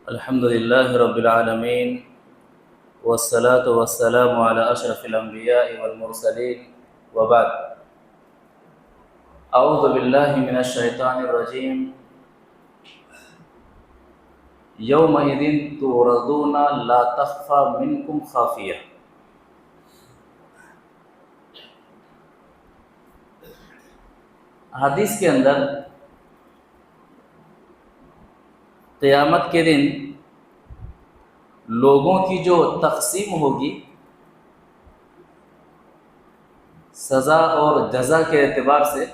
الحمد لله رب العالمين والصلاة والسلام على أشرف الأنبياء والمرسلين وبعد أعوذ بالله من الشيطان الرجيم يومئذ تعرضون لا تخفى منكم خافية. حدیث کے اندر قیامت کے دن لوگوں کی جو تقسیم ہوگی سزا اور جزا کے اعتبار سے،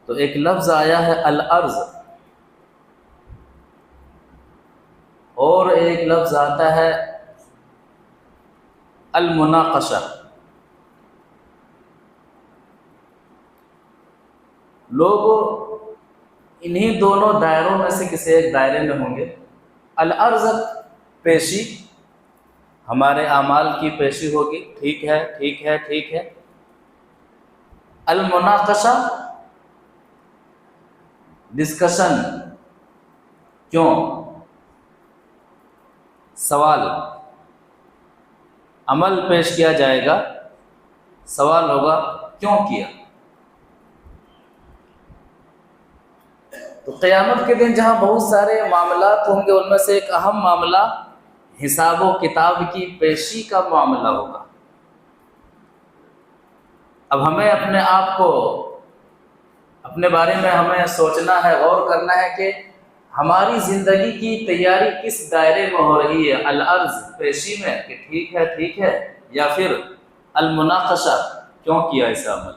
تو ایک لفظ آیا ہے الارض، اور ایک لفظ آتا ہے المناقشہ۔ لوگ انہی دونوں دائروں میں سے کسی ایک دائرے میں ہوں گے۔ الارض پیشی، ہمارے اعمال کی پیشی ہوگی، ٹھیک ہے ٹھیک ہے ٹھیک ہے۔ المناقشہ ڈسکشن، کیوں، سوال، عمل پیش کیا جائے گا، سوال ہوگا کیوں کیا۔ تو قیامت کے دن جہاں بہت سارے معاملات ہوں گے، ان میں سے ایک اہم معاملہ حساب و کتاب کی پیشی کا معاملہ ہوگا۔ اب ہمیں اپنے آپ کو، اپنے بارے میں ہمیں سوچنا ہے، غور کرنا ہے کہ ہماری زندگی کی تیاری کس دائرے میں ہو رہی ہے، الارض پیشی میں کہ ٹھیک ہے، یا پھر المناقشہ کیوں کیا ایسا عمل۔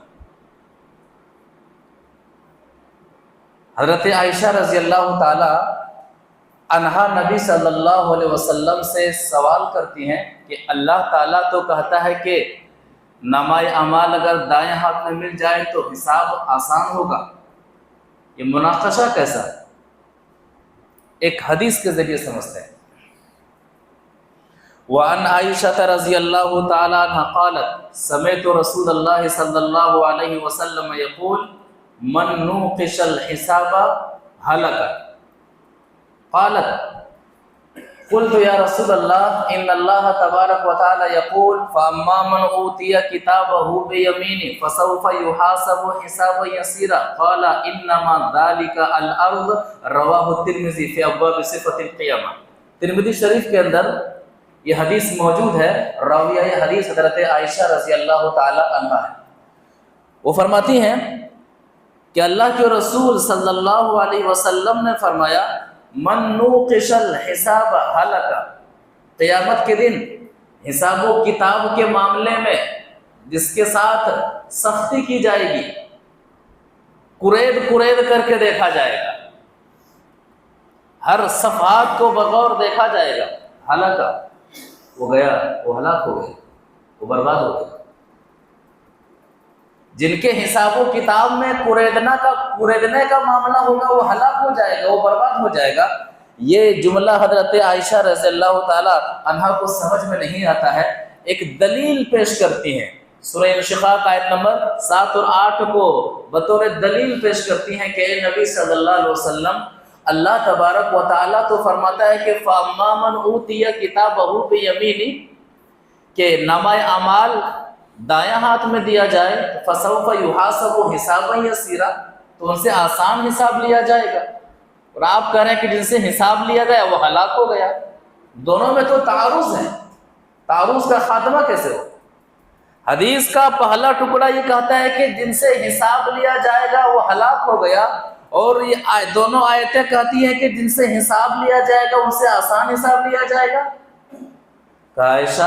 حضرت عائشہ رضی اللہ تعالی عنہا نبی صلی اللہ علیہ وسلم سے سوال کرتی ہیں کہ اللہ تعالیٰ تو کہتا ہے کہ نامہ اعمال اگر دائیں ہاتھ میں مل جائے تو حساب آسان ہوگا، یہ مناقشہ کیسا ہے؟ ایک حدیث کے ذریعے سمجھتے ہیں۔ وعن عائشہ رضی اللہ تعالی عنہ قالت سمعت رسول اللہ صلی اللہ علیہ وسلم یقول من نوقش الحساب ہلک۔ قالت قلت یا رسول اللہ ان اللہ تبارک و تعالی یقول فاما من اوتی کتابہ بیمینہ فسوف یحاسب حسابا یسیرا قال انما ذلک الارض۔ رواہ الترمذی فی ابواب صفۃ القیامہ۔ ترمذی شریف کے اندر یہ حدیث موجود ہے، راویہ یہ حدیث حضرت عائشہ رضی اللہ تعالی عنہا ہے۔ وہ فرماتی ہیں کہ اللہ کے رسول صلی اللہ علیہ وسلم نے فرمایا من نوقش الحساب ہلک، قیامت کے دن حساب و کتاب کے معاملے میں جس کے ساتھ سختی کی جائے گی، کرید کر کے دیکھا جائے گا، ہر صفحات کو بغور دیکھا جائے گا، ہلک، وہ گیا، وہ ہلاک ہو گیا، وہ برباد ہو گیا۔ جن کے حساب و کتاب میں کوریدنے کا معاملہ ہوگا وہ ہلاک ہو جائے گا، وہ برباد ہو جائے گا۔ یہ جملہ حضرت عائشہ رضی اللہ تعالی عنہا کو سمجھ میں نہیں آتا ہے، ایک دلیل پیش کرتی ہیں، سورہ انشقاق آیت نمبر 7 اور 8 کو بطور دلیل پیش کرتی ہیں کہ اے نبی صلی اللہ علیہ وسلم، اللہ تبارک و تعالیٰ تو فرماتا ہے کہ فَأَمَّا مَنْ أُوتِيَ كِتَابَهُ بِيَمِينِهِ، کہ نامہ اعمال دایاں ہاتھ میں دیا جائے، فَسَوْفَ يُحَاسَبُ حِسَابًا يَسِيرًا، تو ان سے آسان حساب لیا جائے گا۔ اور آپ کہہ رہے ہیں کہ جن سے حساب لیا گیا وہ ہلاک ہو گیا۔ دونوں میں تو تعارض ہے، تعارض کا خاتمہ کیسے ہو؟ حدیث کا پہلا ٹکڑا یہ کہتا ہے کہ جن سے حساب لیا جائے گا وہ ہلاک ہو گیا، اور یہ دونوں آیتیں کہتی ہیں کہ جن سے حساب لیا جائے گا ان سے آسان حساب لیا جائے گا۔ عائشہ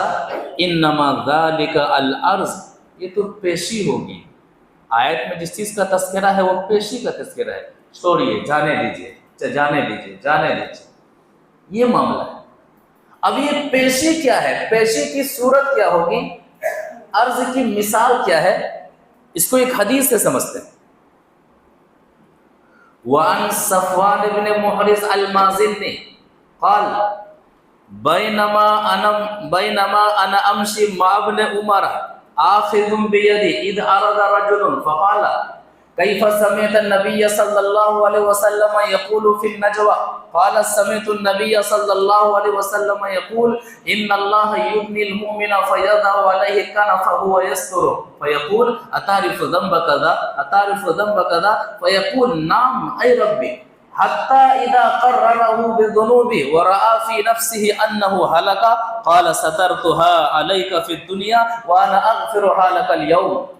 انما ذالک الارض، یہ تو پیشی ہوگی، آیت میں جس چیز کا تذکرہ ہے وہ پیشی کا تذکرہ ہے، چھوڑیے، جانے دیجیے، جانے دیجیے، یہ معاملہ ہے۔ اب یہ پیشی کیا ہے، پیشی کی صورت کیا ہوگی، عرض کی مثال کیا ہے، اس کو ایک حدیث سے سمجھتے ہیں۔ وعن صفوان بن محرز المازنی قال بینما انا امشی مع ابن عمر آخذ بیدی اذ ارد رجل فقال كيف سمعت النبي صلى الله عليه وسلم يقول في النجوى قال سمعت النبي صلى الله عليه وسلم يقول إن الله يبني المؤمن فيضع عليه كنفه ويستره فيقول أتعرف ذنب كذا أتعرف ذنب كذا فيقول نعم أي ربي حتى إذا قرره بذنوبه ورأى في نفسه أنه هلك قال سترتها عليك في الدنيا وأنا أغفرها لك اليوم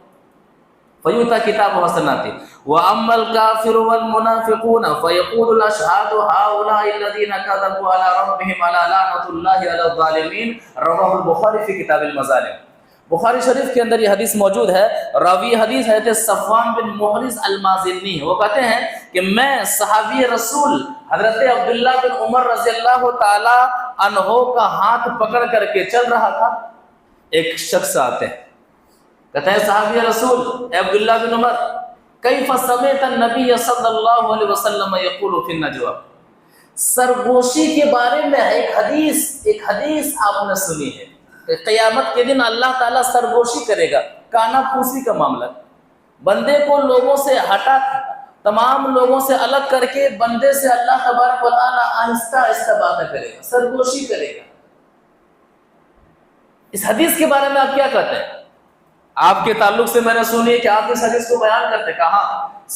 فیؤتی کتاب حسناتی واما الکافر والمنافقون فیقول الاشہاد هؤلاء الذین کذبوا علی ربهم الا لعنۃ اللہ علی الظالمین رواہ البخاری فی کتاب المظالم. بخاری شریف کے اندر یہ حدیث موجود ہے. راوی حدیث حضرت صفوان بن محرز المازنی، وہ کہتے ہیں کہ میں صحابی رسول حضرت عبداللہ بن عمر رضی اللہ تعالی عنہ کا ہاتھ پکڑ کر کے چل رہا تھا. ایک شخص آتے ہیں، کہتے ہیں صحابی رسول اے عبداللہ بن عمر کیف سمعت النبی صلی اللہ علیہ وسلم یقول فی النجوى، سرگوشی کے بارے میں ایک حدیث آپ نے سنی ہے کہ قیامت کے دن اللہ تعالیٰ سرگوشی کرے گا، کانا پھوسی کا معاملہ، بندے کو لوگوں سے ہٹا، تمام لوگوں سے الگ کر کے بندے سے اللہ تبارک و تعالیٰ آہستہ آہستہ باتیں کرے گا، سرگوشی کرے گا. اس حدیث کے بارے میں آپ کیا کہتے ہیں؟ آپ کے تعلق سے میں نے سنی کہ آپ اس حدیث کو بیان کرتے. کہا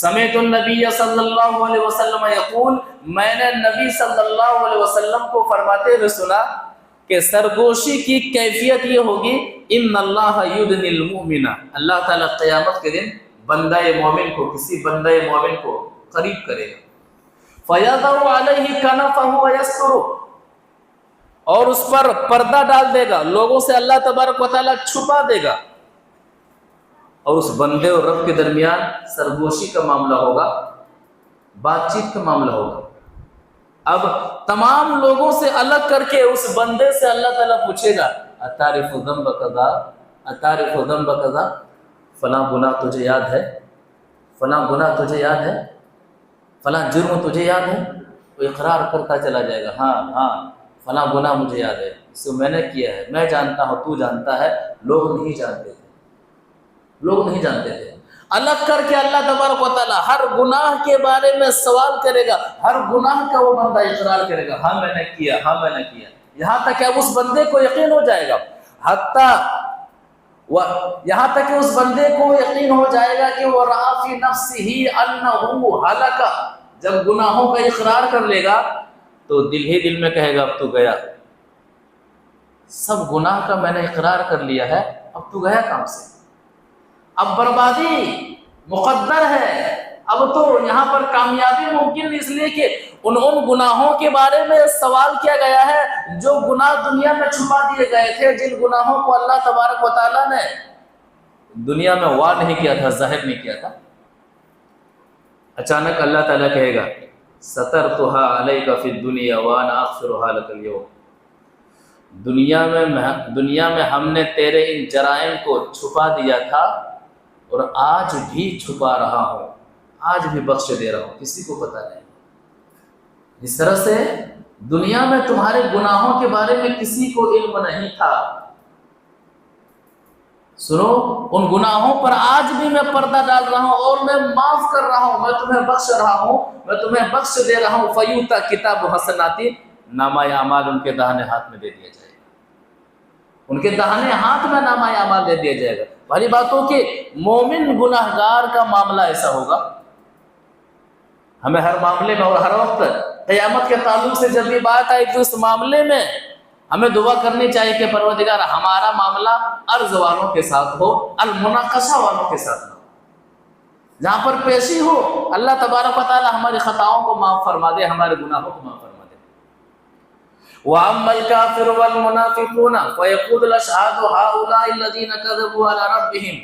سمعت النبی صلی اللہ علیہ وسلم یقول، میں نے نبی صلی اللہ علیہ وسلم کو فرماتے ہوئے سنا کہ سرگوشی کی کیفیت یہ ہوگی ان اللہ یدنی المؤمن، اللہ تعالیٰ قیامت کے دن بندہ مومن کو، کسی بندہ مومن کو قریب کرے گا. فیضع علیہ کنفہ ویسترہ، اور اس پر پردہ ڈال دے گا، لوگوں سے اللہ تبارک و تعالیٰ چھپا دے گا، اور اس بندے اور رب کے درمیان سرگوشی کا معاملہ ہوگا، بات چیت کا معاملہ ہوگا. اب تمام لوگوں سے الگ کر کے اس بندے سے اللہ تعالیٰ پوچھے گا اتعرف ذنب کذا اتعرف ذنب کذا، فلاں گناہ تجھے یاد ہے، فلاں گناہ تجھے یاد ہے، فلاں جرم تجھے یاد ہے. وہ اقرار کرتا چلا جائے گا، ہاں فلاں گناہ مجھے یاد ہے، اس کو میں نے کیا ہے، میں جانتا ہوں، تو جانتا ہے. لوگ نہیں جانتے تھے. الگ کر کے اللہ تبارک و تعالیٰ ہر گناہ کے بارے میں سوال کرے گا، ہر گناہ کا وہ بندہ اقرار کرے گا، ہاں میں نے کیا، یہاں تک کہ اب اس بندے کو یقین ہو جائے گا، یہاں تک کہ اس بندے کو یقین ہو جائے گا کہ وہ رأى فی نفسہ انہ ہلک. جب گناہوں کا اقرار کر لے گا تو دل ہی دل میں کہے گا اب تو گیا، سب گناہ کا میں نے اقرار کر لیا ہے، اب تو گیا کام سے، اب بربادی مقدر ہے، اب تو یہاں پر کامیابی ممکن، اس لیے کہ ان گناہوں کے بارے میں سوال کیا گیا ہے جو گناہ دنیا میں چھپا دیے گئے تھے، جن گناہوں کو اللہ تبارک و تعالیٰ نے دنیا میں واضح نہیں کیا تھا، ظاہر نہیں کیا تھا. اچانک اللہ تعالیٰ کہے گا سترتها علیک فی الدنیا وانا اغفرها لک اليوم، دنیا میں ہم نے تیرے ان جرائم کو چھپا دیا تھا اور آج بھی چھپا رہا ہوں، آج بھی بخش دے رہا ہوں، کسی کو پتہ نہیں. اس طرح سے دنیا میں تمہارے گناہوں کے بارے میں کسی کو علم نہیں تھا. سنو، ان گناہوں پر آج بھی میں پردہ ڈال رہا ہوں اور میں معاف کر رہا ہوں، میں تمہیں بخش رہا ہوں، میں تمہیں بخش دے رہا ہوں. فیؤتی کتاب حسناتی، نامہ اعمال ان کے داہنے ہاتھ میں دے دیا جائے گا، ان کے داہنے ہاتھ میں نامہ اعمال دے دیا جائے گا. بھلی باتوں کہ مومن گناہگار کا معاملہ ایسا ہوگا. ہمیں ہر معاملے میں اور ہر وقت قیامت کے تعلق سے جب بھی بات آئے تو اس معاملے میں ہمیں دعا کرنی چاہیے کہ پروردگار ہمارا معاملہ عرض والوں کے ساتھ ہو، المناقشہ والوں کے ساتھ ہو. جہاں پر پیشی ہو اللہ تبارک و تعالی ہماری خطاؤں کو معاف فرما دے، ہمارے گناہوں کو معاف فرما دے. وَأَمَّا الْكَافِرُ وَالْمُنَافِقُونَ فَيَقُولُ الْأَشْهَادُ هَؤُلَاءِ الَّذِينَ كَذَبُوا عَلَى رَبِّهِمْ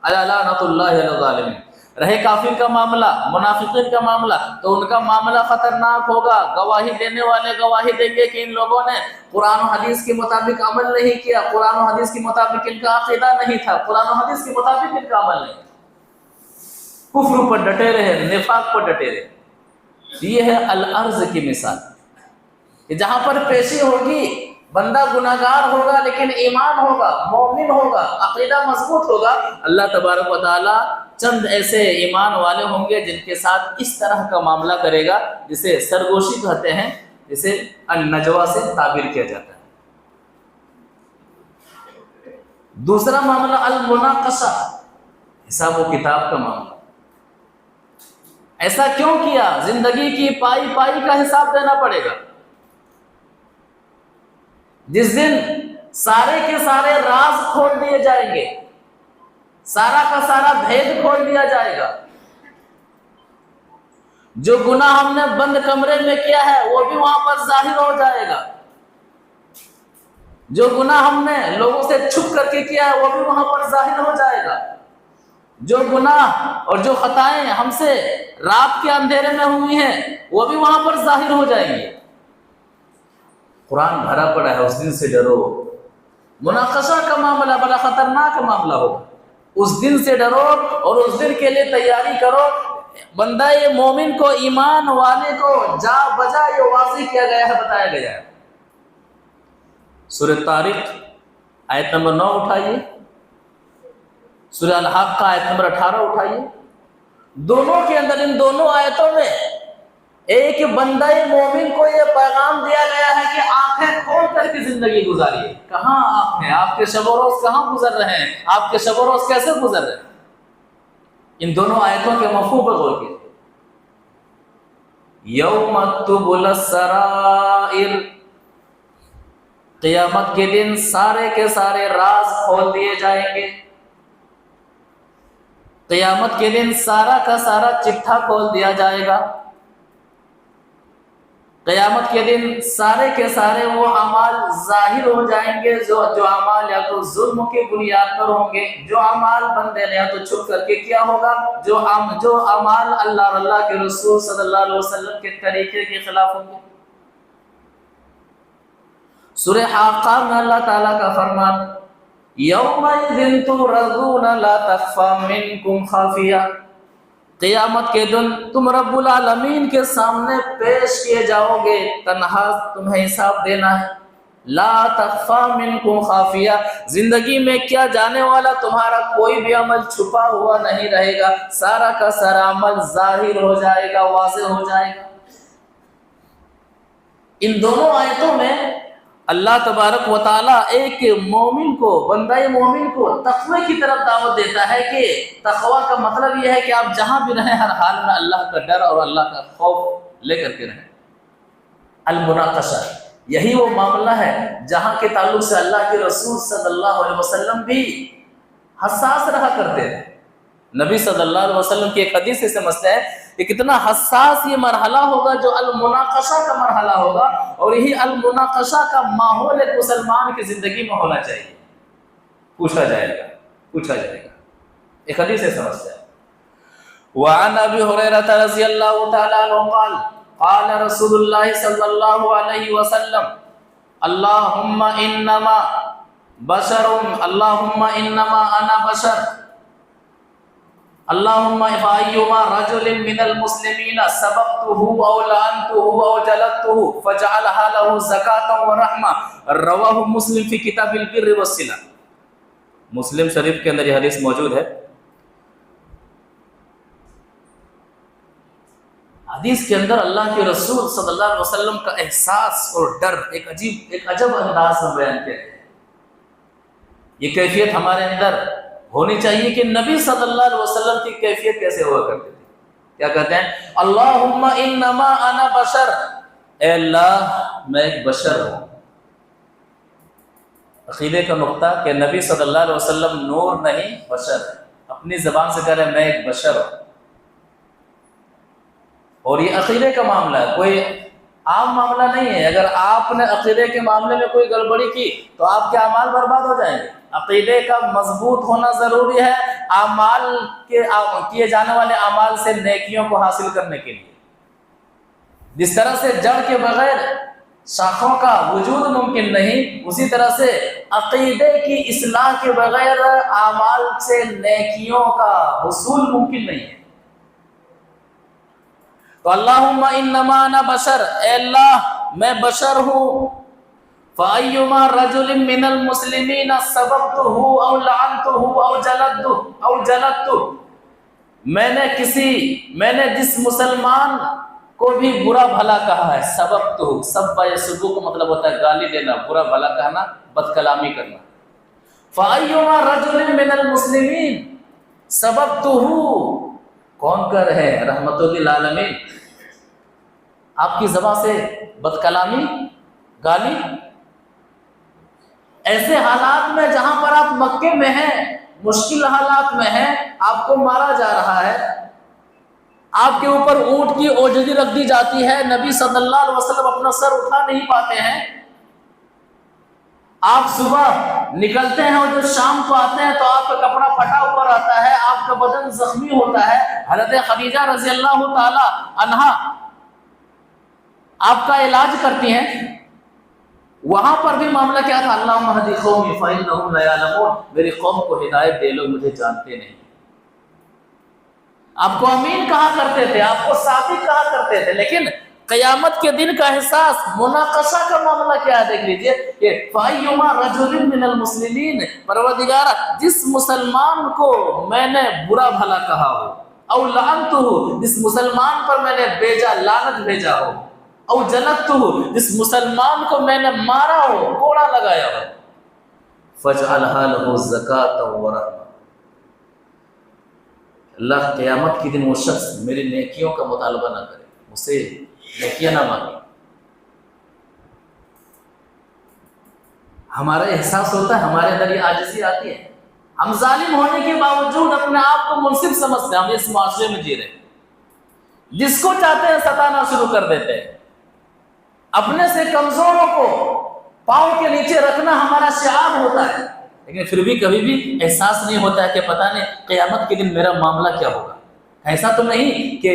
أَلَا لَعْنَةُ اللَّهِ عَلَى الظَّالِمِينَ. رہے کافر کا معاملہ، منافقین کا معاملہ، تو ان کا معاملہ خطرناک ہوگا. گواہی دینے والے گواہی دیں گے کہ ان لوگوں نے قرآن و حدیث کے مطابق عمل نہیں کیا، قرآن و حدیث کے مطابق ان کا عقیدہ نہیں تھا، قرآن و حدیث کے مطابق ان کا عمل نہیں، کفر پر ڈٹے رہے، نفاق پر ڈٹے رہے. یہ ہے الارض کی مثال کہ جہاں پر پیشی ہوگی، بندہ گناہگار ہوگا لیکن ایمان ہوگا، مومن ہوگا، عقیدہ مضبوط ہوگا، اللہ تبارک و تعالی چند ایسے ایمان والے ہوں گے جن کے ساتھ اس طرح کا معاملہ کرے گا جسے سرگوشی کہتے ہیں، جسے النجوہ سے تعبیر کیا جاتا ہے۔ دوسرا معاملہ المناقشہ، حساب و کتاب کا معاملہ۔ ایسا کیوں کیا؟ زندگی کی پائی پائی کا حساب دینا پڑے گا۔ جس دن سارے کے سارے راز کھول دیے جائیں گے، سارا کا سارا بھید کھول دیا جائے گا۔ جو گناہ ہم نے بند کمرے میں کیا ہے وہ بھی وہاں پر ظاہر ہو جائے گا، جو گناہ ہم نے لوگوں سے چھپ کر کے کیا ہے وہ بھی وہاں پر ظاہر ہو جائے گا، جو گناہ اور جو خطائیں ہم سے رات کے اندھیرے میں ہوئی ہیں وہ بھی وہاں پر ظاہر ہو جائیں گی۔ قرآن بھرا پڑا ہے اس دن سے ڈرو۔ مناقشہ کا معاملہ بڑا خطرناک معاملہ ہوگا، اس دن سے ڈرو اور اس دن کے لیے تیاری کرو۔ بندہ مومن کو، ایمان والے کو جا بجا یہ واضح کیا گیا ہے، بتایا گیا ہے۔ سورہ طارق آیت نمبر 9 اٹھائیے، سورہ الحاقہ آیت نمبر 18 اٹھائیے۔ دونوں کے اندر، ان دونوں آیتوں میں ایک بندہ مومن کو یہ پیغام دیا گیا ہے کہ آنکھیں کھول کر کے زندگی گزاریے۔ کہاں آنکھیں؟ آپ کے شب و روز کہاں گزر رہے ہیں؟ آپ کے شب و روز کیسے گزر رہے ہیں؟ ان دونوں آیتوں کے مفہوم پر غور کیجیے۔ یوم تبلی السرائر، قیامت کے دن سارے کے سارے راز کھول دیے جائیں گے۔ قیامت کے دن سارا کا سارا چٹھا کھول دیا جائے گا۔ قیامت کے دن سارے کے سارے وہ اعمال ظاہر ہو جائیں گے جو اعمال یا تو ظلم کی بنیاد پر ہوں گے، جو اعمال بندے نے یا تو چھپ کر کے کیا ہوگا، جو اعمال اللہ اور اللہ کے رسول صلی اللہ علیہ وسلم کے طریقے کے خلاف ہوں گے۔ سورہ حاقہ میں اللہ تعالیٰ کا فرمان، یومئذ تعرضون لا تخفی منکم خافیہ، قیامت کے دن تم رب العالمین کے سامنے پیش کیے جاؤ گے، تنہا تمہیں حساب دینا ہے۔ لا تخفی منکم خافیہ، زندگی میں کیا جانے والا تمہارا کوئی بھی عمل چھپا ہوا نہیں رہے گا، سارا کا سارا عمل ظاہر ہو جائے گا، واضح ہو جائے گا۔ ان دونوں آیتوں میں اللہ تبارک و تعالیٰ ایک مومن کو، بندہ مومن کو تقوی کی طرف دعوت دیتا ہے کہ تقوی کا مطلب یہ ہے کہ آپ جہاں بھی رہیں ہر حال میں اللہ کا ڈر اور اللہ کا خوف لے کر کے رہیں۔ المناقشہ، یہی وہ معاملہ ہے جہاں کے تعلق سے اللہ کے رسول صلی اللہ علیہ وسلم بھی حساس رہا کرتے ہیں۔ نبی صلی اللہ علیہ وسلم کی ایک حدیث سے سمجھتے ہیں کہ کتنا حساس یہ مرحلہ ہوگا جو المناقشہ کا مرحلہ ہوگا، اور یہی المناقشہ کا ماحول ایک مسلمان کی زندگی میں ہونا چاہیے۔ پوچھا جائے گا۔ ایک حدیث سے سمجھتے ہیں۔ وعن ابی ہریرہ رضی اللہ تعالی عنہ قال قال رسول اللہ صلی اللہ علیہ وسلم اللہم انما انا بشر اللہم فأیما رجل من المسلمین سبقته او لعنته او جلدته فجعلها له زکاة ورحمہ، رواہ مسلم فی کتاب البر والصلہ۔ مسلم شریف کے اندر یہ حدیث موجود ہے۔ حدیث کے اندر اللہ کے رسول صلی اللہ علیہ وسلم کا احساس اور ڈر ایک عجب انداز میں بیان کیا ہے۔ یہ کیفیت ہمارے اندر ہونی چاہیے کہ نبی صلی اللہ علیہ وسلم کی کیفیت کیسے ہوا کرتی تھی۔ کیا کہتے ہیں؟ اللہم انما انا بشر، اے اللہ میں ایک بشر ہوں۔ عقیدے کا نقطہ کہ نبی صلی اللہ علیہ وسلم نور نہیں بشر ہے، اپنی زبان سے کہہ رہے ہیں میں ایک بشر ہوں۔ اور یہ عقیدے کا معاملہ ہے، کوئی عام معاملہ نہیں ہے۔ اگر آپ نے عقیدے کے معاملے میں کوئی گڑبڑی کی تو آپ کے اعمال برباد ہو جائیں گے۔ عقیدے کا مضبوط ہونا ضروری ہے اعمال کے کیے جانے والے اعمال سے نیکیوں کو حاصل کرنے کے لیے۔ جس طرح سے جڑ کے بغیر شاخوں کا وجود ممکن نہیں، اسی طرح سے عقیدے کی اصلاح کے بغیر اعمال سے نیکیوں کا حصول ممکن نہیں ہے۔ تو اللہم انما انا بشر، اے اللہ میں بشر ہوں۔ فَأَيُّمَا رَجُلٍ مِّنَ الْمُسْلِمِينَ سَبَبْتُهُ أَوْ لَعَنْتُهُ أَوْ جَلَدْتُهُ، میں نے جس مسلمان کو بھی برا بھلا کہا ہے، سبب تو سب یسبو کا مطلب ہوتا ہے گالی دینا، برا بھلا کہنا، بد کلامی کرنا. فَأَيُّمَا رَجُلٍ مِّنَ الْمُسْلِمِينَ سبب تو کون کر رہے ہیں رحمت للعالمین آپ کی زبان سے بد کلامی، گالی، ایسے حالات میں جہاں پر آپ مکے میں ہیں، مشکل حالات میں ہیں، آپ کو مارا جا رہا ہے، آپ کے اوپر اونٹ کی اوجری رکھ دی جاتی ہے، نبی صلی اللہ علیہ وسلم اپنا سر اٹھا نہیں پاتے ہیں، آپ صبح نکلتے ہیں اور جو شام کو آتے ہیں تو آپ کا کپڑا پھٹا ہوا رہتا ہے، آپ کا بدن زخمی ہوتا ہے. حضرت خدیجہ رضی اللہ تعالی عنہا آپ کا علاج کرتی ہیں. وہاں پر بھی معاملہ کیا تھا؟ اللہم اہد قومی فإنہم لا یعلمون، میری قوم کو ہدایت دے لو، مجھے جانتے نہیں. آپ کو امین کہا کرتے تھے، آپ کو صادق کہا کرتے تھے، لیکن قیامت کے دن کا احساس، مناقشہ کا معاملہ کیا ہے دیکھ لیجئے کہ فَأَيُّمَا رَجُلٍ مِّنَ الْمُسْلِمِينَ پروردگار جس مسلمان کو میں نے برا بھلا کہا ہو، او لعنتہ جس مسلمان پر میں نے لعنت بھیجا ہو، او جلدتہ جس مسلمان کو میں نے مارا ہو، کوڑا لگایا ہو، فَاجْعَلْهَا لَهُ زَكَاةً وَرَحْمَةً اللہ قیامت کے دن وہ شخص میری نیکیوں کا مطالبہ نہ کرے، مجھ سے نیکیاں نہ مانگے. ہمارا احساس ہوتا ہے، ہمارے اندر یہ عاجزی آتی ہے، ہم ظالم ہونے کے باوجود اپنے آپ کو منصف سمجھتے ہیں، ہم اس معاشرے میں جی رہے ہیں، جس کو چاہتے ہیں ستانا شروع کر دیتے ہیں. اپنے سے کمزوروں کو پاؤں کے نیچے رکھنا ہمارا شعار ہوتا ہے، لیکن پھر بھی کبھی بھی احساس نہیں ہوتا ہے کہ پتہ نہیں قیامت کے دن میرا معاملہ کیا ہوگا. ایسا تو نہیں کہ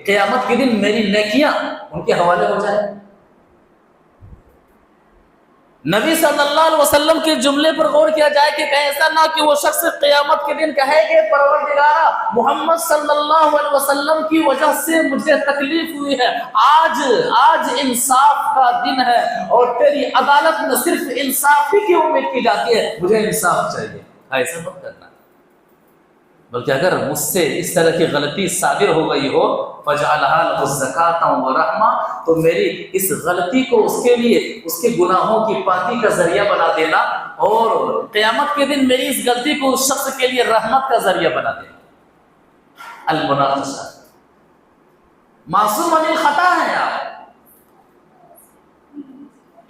قیامت کے دن میری نیکیاں ان کے حوالے ہو جائیں. نبی صلی اللہ علیہ وسلم کے جملے پر غور کیا جائے کہ کہیں ایسا نہ کہ وہ شخص قیامت کے دن کہے کہ پروردگارا محمد صلی اللہ علیہ وسلم کی وجہ سے مجھے تکلیف ہوئی ہے، آج انصاف کا دن ہے اور تیری عدالت میں صرف انصاف ہی کی امید کی جاتی ہے، مجھے انصاف چاہیے. ایسا مت کرنا، بلکہ اگر مجھ سے اس طرح کی غلطی صادر ہو گئی ہو فَجْعَلْهَا لَهُ زَكَاةً وَرَحْمَةً تو میری اس غلطی کو اس کے لیے اس کے گناہوں کی پاکی کا ذریعہ بنا دینا، اور قیامت کے دن میری اس غلطی کو اس شخص کے لیے رحمت کا ذریعہ بنا دینا. المناقشہ، معصوم عن الخطا ہیں آپ،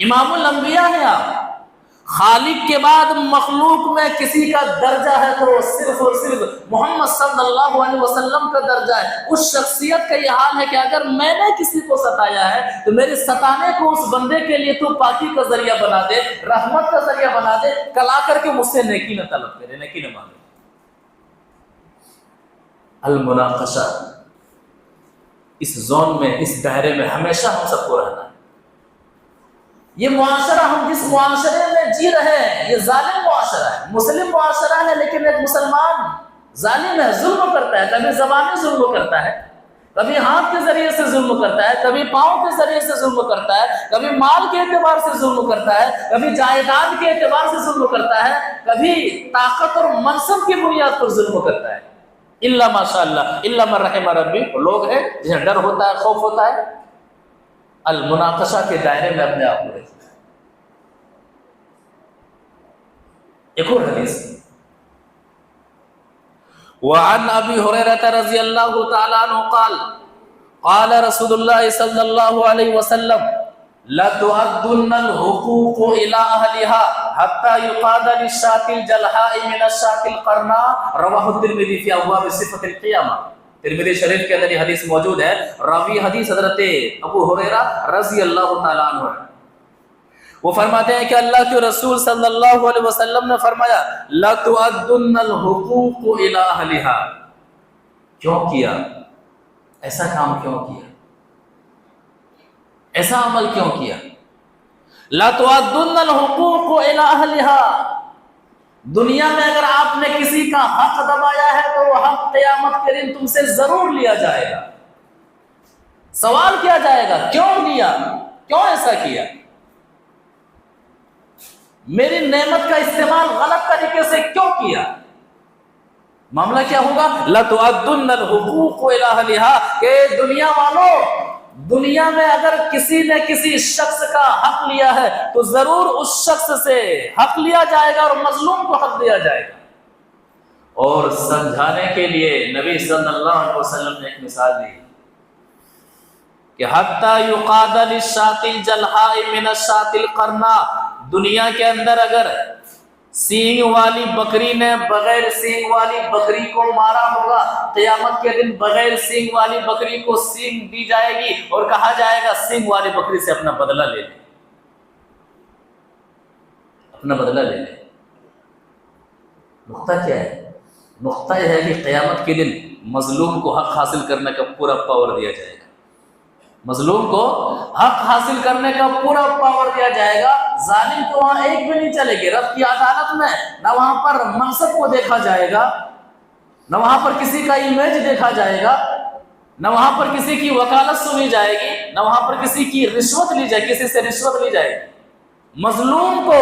امام الانبیاء ہیں آپ، خالق کے بعد مخلوق میں کسی کا درجہ ہے تو صرف اور صرف محمد صلی اللہ علیہ وسلم کا درجہ ہے. اس شخصیت کا یہ حال ہے کہ اگر میں نے کسی کو ستایا ہے تو میرے ستانے کو اس بندے کے لیے تو پاکی کا ذریعہ بنا دے، رحمت کا ذریعہ بنا دے، کل آ کر کے مجھ سے نیکی نہ طلب کرے، نیکی نہ مانگے. المناقشہ، اس زون میں، اس دائرے میں ہمیشہ ہم سب کو رہنا ہے. یہ معاشرہ، ہم جس معاشرے میں جی رہے ہیں یہ ظالم معاشرہ ہے، مسلم معاشرہ ہے، لیکن ایک مسلمان ظالم ہے، ظلم کرتا ہے، کبھی زبانی ظلم کرتا ہے، کبھی ہاتھ کے ذریعے سے ظلم کرتا ہے، کبھی پاؤں کے ذریعے سے ظلم کرتا ہے، کبھی مال کے اعتبار سے ظلم کرتا ہے، کبھی جائیداد کے اعتبار سے ظلم کرتا ہے، کبھی طاقت اور منصب کی بنیاد پر ظلم کرتا ہے. الا ماشاء اللہ، الا من رحم ربی، لوگ ہیں جنہیں ڈر ہوتا ہے، خوف ہوتا ہے. المناقشہ کے دائرے میں اپنے آپ کو رکھیں. ایک اور حدیث، وعن ابی ہریرہ رضی اللہ تعالی عنہ قال قال رسول اللہ صلی اللہ علیہ وسلم لَتُؤَدُّنَّ الْحُقُوقُ إِلَىٰ أَهْلِهَا حَتَّى يُقَادَ لِلشَّاةِ الْجَلْحَاءِ مِنَ الشَّاةِ الْقَرْنَاءِ رواہ الترمذی فی ابواب صفۃ القیامہ. ترمذی شریف کے اندر یہ حدیث موجود ہے. راوی حدیث حضرت ابو ہریرہ رضی اللہ تعالی عنہ ہے. وہ فرماتے ہیں کہ اللہ کے رسول صلی اللہ علیہ وسلم نے فرمایا لَتُؤَدُّنَّ الْحُقُوقُ إِلَىٰ أَهْلِهَا. کیوں کیا ایسا کام؟ کیوں کیا ایسا عمل؟ کیوں کیا؟ لَتُؤَدُّنَّ الْحُقُوقُ إِلَىٰ أَهْلِهَا. دنیا میں اگر آپ نے کسی کا حق دبایا ہے تو وہ حق قیامت کے دن تم سے ضرور لیا جائے گا. سوال کیا جائے گا کیوں لیا، کیوں ایسا کیا، میری نعمت کا استعمال غلط طریقے سے کیوں کیا. معاملہ کیا ہوگا؟ لَتُؤَدُّنَّ الْحُقُوقُ إِلَىٰ أَهْلِهَا، کہ دنیا والوں، دنیا میں اگر کسی نے کسی شخص کا حق لیا ہے تو ضرور اس شخص سے حق لیا جائے گا اور مظلوم کو حق دیا جائے گا۔ اور سمجھانے کے لیے نبی صلی اللہ علیہ وسلم نے ایک مثال دی کہ حَتَّى يُقَادَ لِلشَّاةِ الْجَلْحَاءِ مِنَ الشَّاةِ الْقَرْنَاءِ، دنیا کے اندر اگر سینگ والی بکری نے بغیر سینگ والی بکری کو مارا ہوگا، قیامت کے دن بغیر سینگ والی بکری کو سینگ دی جائے گی اور کہا جائے گا سینگ والی بکری سے اپنا بدلہ لے لے، اپنا بدلہ لے لے۔ نقطہ کیا ہے؟ نقطہ یہ ہے کہ قیامت کے دن مظلوم کو حق حاصل کرنے کا پورا پاور دیا جائے گا، مظلوم کو حق حاصل کرنے کا پورا پاور دیا جائے گا۔ ظالم کو وہاں ایک بھی نہیں چلے گی، رب کی عدالت میں نہ وہاں پر منصب کو دیکھا جائے گا، نہ وہاں پر کسی کا امیج دیکھا جائے گا، نہ وہاں پر کسی کی وکالت سنی جائے گی، نہ وہاں پر کسی کی رشوت لی جائے، کسی سے رشوت لی جائے گی۔ مظلوم کو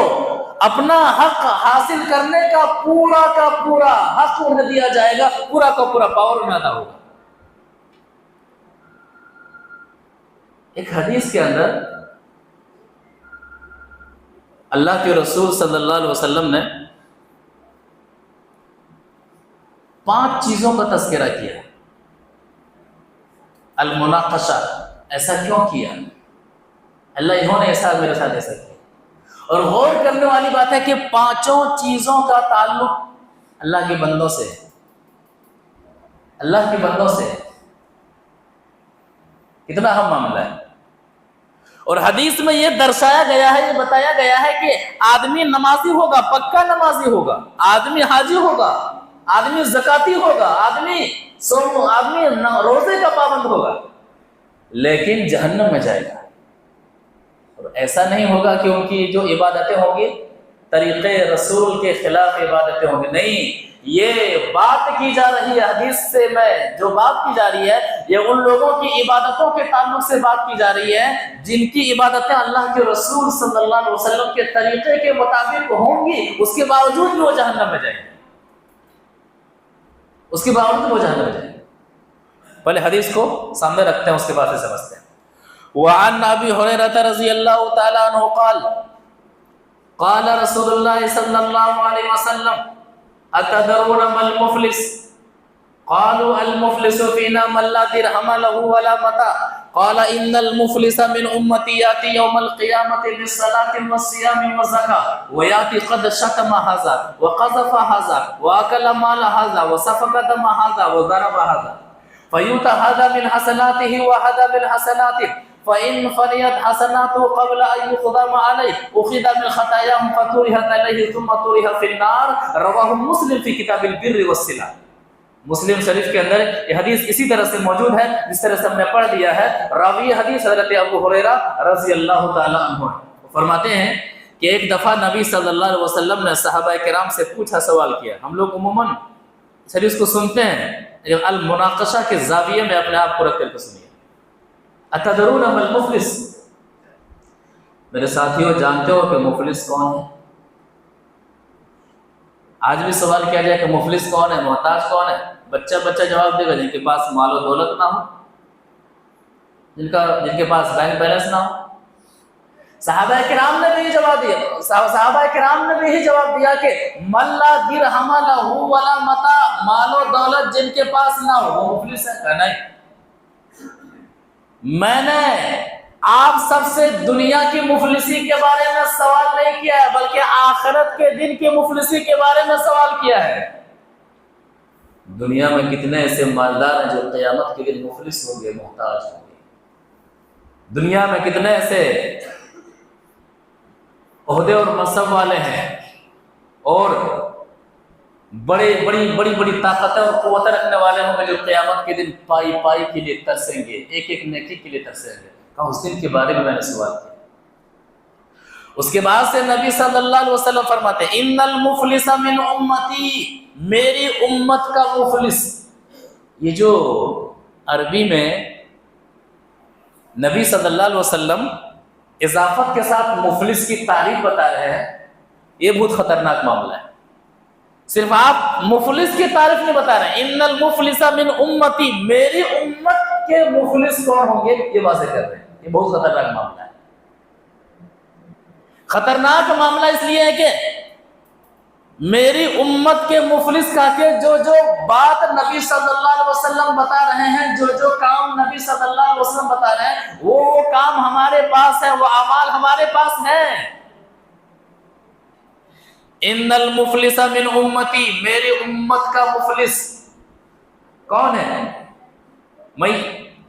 اپنا حق حاصل کرنے کا پورا حق انہیں دیا جائے گا، پورا کا پورا پاور انہیں ادا ہوگا۔ ایک حدیث کے اندر اللہ کے رسول صلی اللہ علیہ وسلم نے 5 چیزوں کا تذکرہ کیا۔ المناقشہ، ایسا کیوں کیا اللہ، انہوں نے ایسا میرے ساتھ ایسا کیا۔ اور غور کرنے والی بات ہے کہ 5 چیزوں کا تعلق اللہ کے بندوں سے، اللہ کے بندوں سے۔ کتنا اہم معاملہ ہے۔ اور حدیث میں یہ درشایا گیا ہے، یہ بتایا گیا ہے کہ آدمی نمازی ہوگا، پکا نمازی ہوگا، آدمی حاجی ہوگا، آدمی زکاتی ہوگا، آدمی روزے کا پابند ہوگا، لیکن جہنم میں جائے گا۔ اور ایسا نہیں ہوگا کہ ان کی جو عبادتیں ہوں گی طریقے رسول کے خلاف عبادتیں ہوں گی، نہیں، یہ بات کی جا رہی ہے حدیث سے، میں جو بات کی جا رہی ہے یہ ان لوگوں کی عبادتوں کے تعلق سے بات کی جا رہی ہے جن کی عبادتیں اللہ کے رسول صلی اللہ علیہ وسلم کے طریقے کے مطابق ہوں گی، اس کے باوجود بھی وہ جہنم میں جائیں گے، اس کے باوجود وہ جہنم میں جائیں گے۔ پہلے حدیث کو سامنے رکھتے ہیں، اس کے بعد سے سمجھتے ہیں۔ وعن ابی ہریرہ رضی اللہ تعالی عنہ قال قال رسول اللہ صلی اللہ علیہ وسلم اتدرون ما المفلس قالوا المفلس فينا من لا درهم له ولا متاع قال ان المفلس من امتي ياتي يوم القيامه بالصلاه والصيام والزكاه وياتي قد شتم هذا وقذف هذا واكل مال هذا وسفك دم هذا وضرب هذا فيؤتى هذا من حسناته وهذا من حسناته فإن فنيت حسناته قبل أن يقدم عليه أخذ من خطاياهم فطرحت عليه ثم طرح في النار رواه مسلم في کتاب البر والصلہ۔ مسلم شریف کے اندر یہ حدیث اسی طرح سے موجود ہے جس طرح سے ہم نے پڑھ دیا ہے۔ راوی حدیث حضرت ابو ہریرہ رضی اللہ تعالی عنہ فرماتے ہیں کہ ایک دفعہ نبی صلی اللہ علیہ وسلم نے صحابہ کرام سے پوچھا، سوال کیا۔ ہم لوگ عموماً حدیث کو سنتے ہیں، المناقشہ کے زاویے میں اپنے آپ کو رکھ کر کے سنیے۔ اتدرون ما المفلس، میرے ساتھیوں جانتے ہو کہ مفلس کون ہے؟ آج بھی سوال کیا جائے کہ مفلس کون ہے، محتاج کون ہے، بچہ جواب دے گا جن کے پاس مال و دولت نہ ہو، جن کے پاس بینک بیلنس نہ ہو۔ صحابہ کرام نے بھی یہی جواب دیا کہ من لا درہم لہ ولا متاع، مال و دولت جن کے پاس نہ ہو وہ مفلس ہے؟ کہ نہیں، میں نے آپ سب سے دنیا کی مفلسی کے بارے میں سوال نہیں کیا ہے بلکہ آخرت کے دن کی مفلسی کے بارے میں سوال کیا ہے۔ دنیا میں کتنے ایسے مالدار ہیں جو قیامت کے دن مفلس ہوں گے، محتاج ہوں گے۔ دنیا میں کتنے ایسے عہدے اور منصب والے ہیں اور بڑی طاقتیں اور قوتیں رکھنے والے ہوں گے جو قیامت کے دن پائی کے لیے ترسیں گے، ایک ایک نیکی کے لیے ترسیں گے۔ کہا اس دن کے بارے میں نے سوال کیا۔ اس کے بعد سے نبی صلی اللہ علیہ وسلم فرماتے ہیں ان المفلس من امتی، میری امت کا مفلس۔ یہ جو عربی میں نبی صلی اللہ علیہ وسلم اضافت کے ساتھ مفلس کی تعریف بتا رہے ہیں، یہ بہت خطرناک معاملہ ہے۔ صرف آپ مفلس کی تعریف نہیں بتا رہے ہیں، ان المفلس من امتی، میری امت کے مفلس کون ہوں گے یہ واضح کر رہے ہیں۔ یہ بہت خطرناک معاملہ ہے۔ خطرناک معاملہ اس لیے ہے کہ میری امت کے مفلس کا کہ جو بات نبی صلی اللہ علیہ وسلم بتا رہے ہیں، جو کام نبی صلی اللہ علیہ وسلم بتا رہے ہیں، وہ کام ہمارے پاس ہے، وہ اعمال ہمارے پاس ہیں۔ ان المفلس من امتی، میری امت کا مفلس کون ہے؟ میں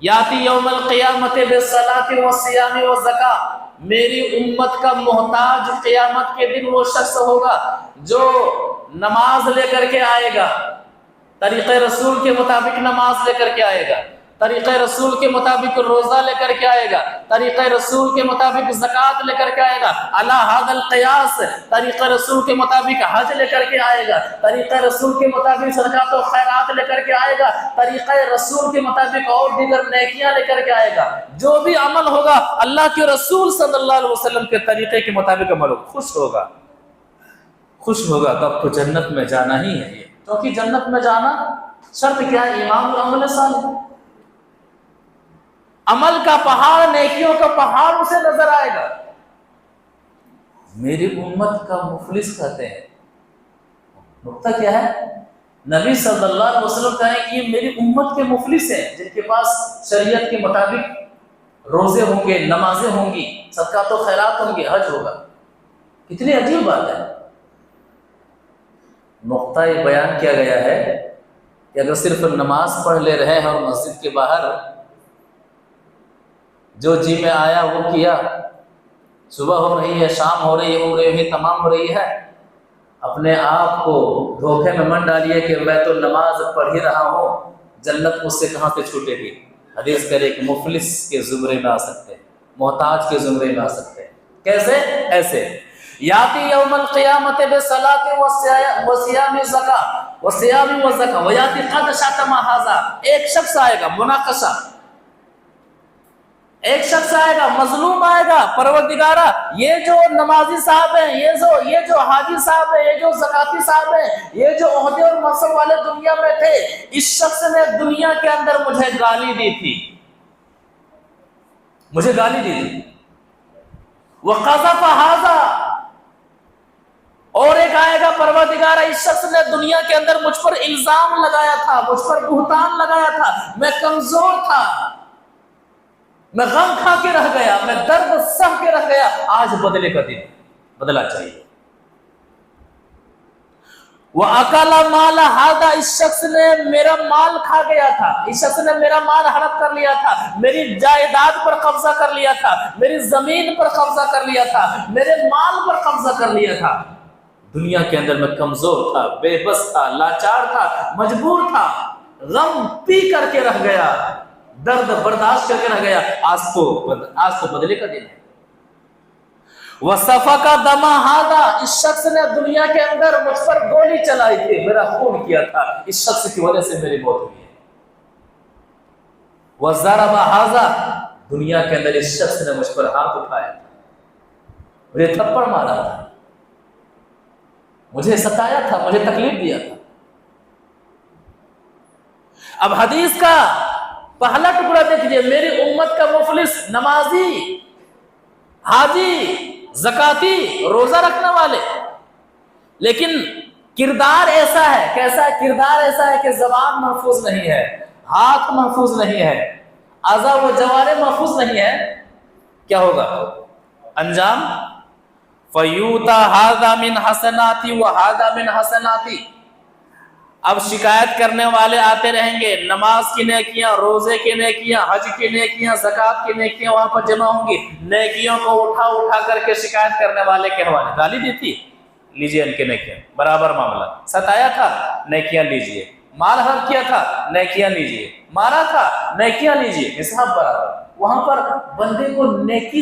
یاتی یوم القیامت بالصلاۃ والصیام والزکاۃ، میری امت کا محتاج قیامت کے دن وہ شخص ہوگا جو نماز لے کر کے آئے گا، طریقہ رسول کے مطابق نماز لے کر کے آئے گا، طریقہ رسول کے مطابق روزہ لے کر کے آئے گا، طریقہ رسول کے مطابق زکوٰۃ لے کر کے آئے گا، علی ھذا القیاس، طریقہ رسول کے مطابق حج لے کر کے آئے گا، طریقہ رسول کے مطابق صدقات و خیرات لے کر کے آئے گا، طریقہ رسول کے مطابق اور دیگر نیکیاں لے کر کے آئے گا۔ جو بھی عمل ہوگا اللہ کے رسول صلی اللہ علیہ وسلم کے طریقے کے مطابق عمل ہوگا، خوش ہوگا تو اب تو جنت میں جانا ہی ہے یہ، کیونکہ جنت میں جانا شرط کیا ہے؟ ایمان اور عمل صالح، عمل کا پہاڑ، نیکیوں کا پہاڑ اسے نظر آئے گا۔ میری امت کا مفلس کہتے ہیں، نقطہ کیا ہے؟ نبی صلی اللہ علیہ وسلم کہیں کہ یہ میری امت کے مفلس ہیں، جن کے پاس شریعت کے مطابق روزے ہوں گے، نمازیں ہوں گی، صدقات و خیرات ہوں گے، حج ہوگا۔ کتنی عجیب بات ہے۔ نقطہ یہ بیان کیا گیا ہے کہ اگر صرف نماز پڑھ لے رہے ہیں اور مسجد کے باہر جو جی میں آیا وہ کیا، صبح ہو رہی ہے، شام ہو رہی ہے، عمر یوں ہی تمام ہو رہی ہے، اپنے آپ کو دھوکے میں من ڈالیے کہ میں تو نماز پڑھ ہی رہا ہوں، جنت مجھ سے کہاں سے چھوٹے گی۔ حدیث کرے کہ مفلس کے زمرے میں آ سکتے ہیں، محتاج کے زمرے میں آ سکتے ہیں۔ کیسے؟ ایسے یاتی یوم القیامت بصلاۃ وصیام وزکاۃ ویاتی قد شتم ھذا، ایک شخص آئے گا، مناقشہ، ایک شخص آئے گا، مظلوم آئے گا، پروردگارہ یہ جو نمازی صاحب ہیں، یہ جو حاجی صاحب ہیں، یہ جو زکاتی صاحب ہیں، یہ جو عہدے اور منصب والے دنیا میں تھے، اس شخص نے دنیا کے اندر مجھے گالی دی تھی، مجھے گالی دی تھی۔ وقذف ھذا، اور ایک آئے گا، پروردگارہ اس شخص نے دنیا کے اندر مجھ پر الزام لگایا تھا، مجھ پر بہتان لگایا تھا، میں کمزور تھا، میں غم کھا کے رہ گیا، میں درد سہ کے رہ گیا، آج بدلے کا دن، بدلا چاہیے۔ وَأَكَلَ مَالَ ھَذَا، اس شخص نے میرا مال کھا گیا تھا، اس شخص نے میرا مال ہڑپ کر لیا تھا، میری جائیداد پر قبضہ کر لیا تھا، میری زمین پر قبضہ کر لیا تھا، میرے مال پر قبضہ کر لیا تھا۔ دنیا کے اندر میں کمزور تھا، بے بس تھا، لاچار تھا، مجبور تھا، غم پی کر کے رہ گیا، درد برداشت کر کے رہ گیا، آج تو بدلے کا دن ہے۔ وَسَفَكَ دَمَ ھَذَا، اس شخص نے دنیا کے اندر مجھ پر گولی چلائی تھی، میرا خون کیا تھا، اس شخص کی وجہ سے میری موت ہوئی ہے۔ وَضَرَبَ ھَذَا، دنیا کے اندر اس شخص نے مجھ پر ہاتھ اٹھایا تھا، مجھے تھپڑ مارا تھا، مجھے ستایا تھا، مجھے تکلیف دیا تھا۔ اب حدیث کا پہلا ٹکڑا دیکھیے، میری امت کا مفلس، نمازی، حاجی، زکاتی، روزہ رکھنے والے، لیکن کردار ایسا ہے، کیسا ہے؟ کردار ایسا ہے کہ زبان محفوظ نہیں ہے، ہاتھ محفوظ نہیں ہے، اعضاء و جوارح محفوظ نہیں ہے، کیا ہوگا انجام؟ فَيُؤْتَى هَذَا مِنْ حَسَنَاتِي وَهَذَا مِنْ حَسَنَاتِي، اب شکایت کرنے والے آتے رہیں گے، نماز کی نیکیاں، روزے کی نیکیاں، حج کی نیکیاں، زکوٰۃ کی نیکیاں وہاں پر جمع ہوں گی، نیکیوں کو اٹھا اٹھا کر کے شکایت کرنے والے کے حوالے، گالی دی تھی، لیجئے ان کی نیکیاں، برابر معاملہ، ستایا تھا، نیکیاں لیجئے، مال ہڑپ کیا تھا، نیکیاں لیجئے، مارا تھا، نیکیاں لیجئے، حساب برابر۔ وہاں پر بندے کو نیکی